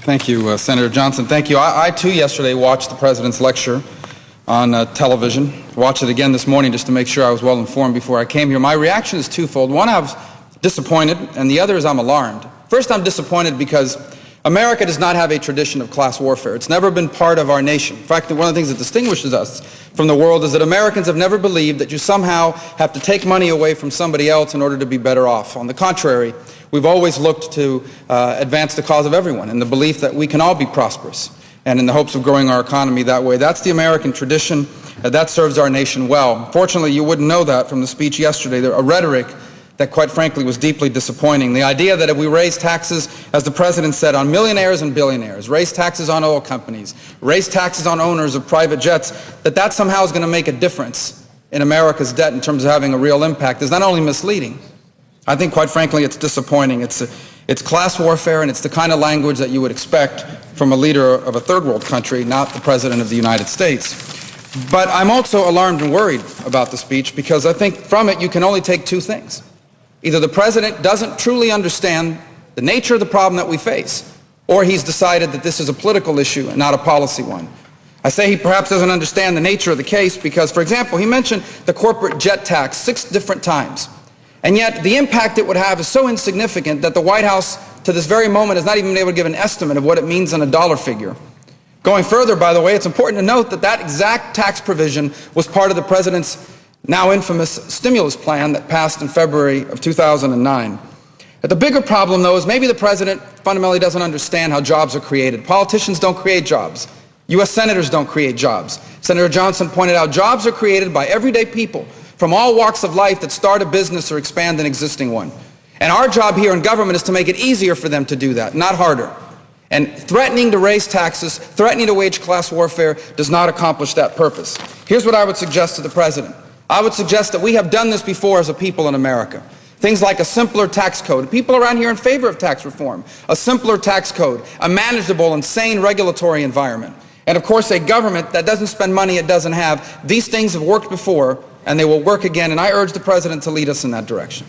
Thank you, Senator Johnson. Thank you. I too, yesterday watched the President's lecture on television. Watched it again this morning just to make sure I was well informed before I came here. My reaction is twofold. One, I was disappointed, and the other is I'm alarmed. First, I'm disappointed because America does not have a tradition of class warfare. It's never been part of our nation. In fact, one of the things that distinguishes us from the world is that Americans have never believed that you somehow have to take money away from somebody else in order to be better off. On the contrary, we've always looked to advance the cause of everyone in the belief that we can all be prosperous and in the hopes of growing our economy that way. That's the American tradition. That serves our nation well. Fortunately, you wouldn't know that from the speech yesterday. A rhetoric that, quite frankly, was deeply disappointing. The idea that if we raise taxes, as the President said, on millionaires and billionaires, raise taxes on oil companies, raise taxes on owners of private jets, that somehow is going to make a difference in America's debt in terms of having a real impact is not only misleading, I think, quite frankly, it's disappointing. It's class warfare, and it's the kind of language that you would expect from a leader of a third world country, not the President of the United States. But I'm also alarmed and worried about the speech because I think from it you can only take two things. Either the President doesn't truly understand the nature of the problem that we face, or he's decided that this is a political issue and not a policy one. I say he perhaps doesn't understand the nature of the case because, for example, he mentioned the corporate jet tax 6 different times. And yet the impact it would have is so insignificant that the White House, to this very moment, has not even been able to give an estimate of what it means in a dollar figure. Going further, by the way, it's important to note that that exact tax provision was part of the President's now infamous stimulus plan that passed in February of 2009. But the bigger problem, though, is maybe the President fundamentally doesn't understand how jobs are created. Politicians don't create jobs. U.S. senators don't create jobs. Senator Johnson pointed out jobs are created by everyday people from all walks of life that start a business or expand an existing one. And our job here in government is to make it easier for them to do that, not harder. And threatening to raise taxes, threatening to wage class warfare does not accomplish that purpose. Here's what I would suggest to the President. I would suggest that we have done this before as a people in America. Things like a simpler tax code. People around here are in favor of tax reform. A simpler tax code, a manageable and sane regulatory environment. And of course a government that doesn't spend money it doesn't have. These things have worked before and they will work again, and I urge the President to lead us in that direction.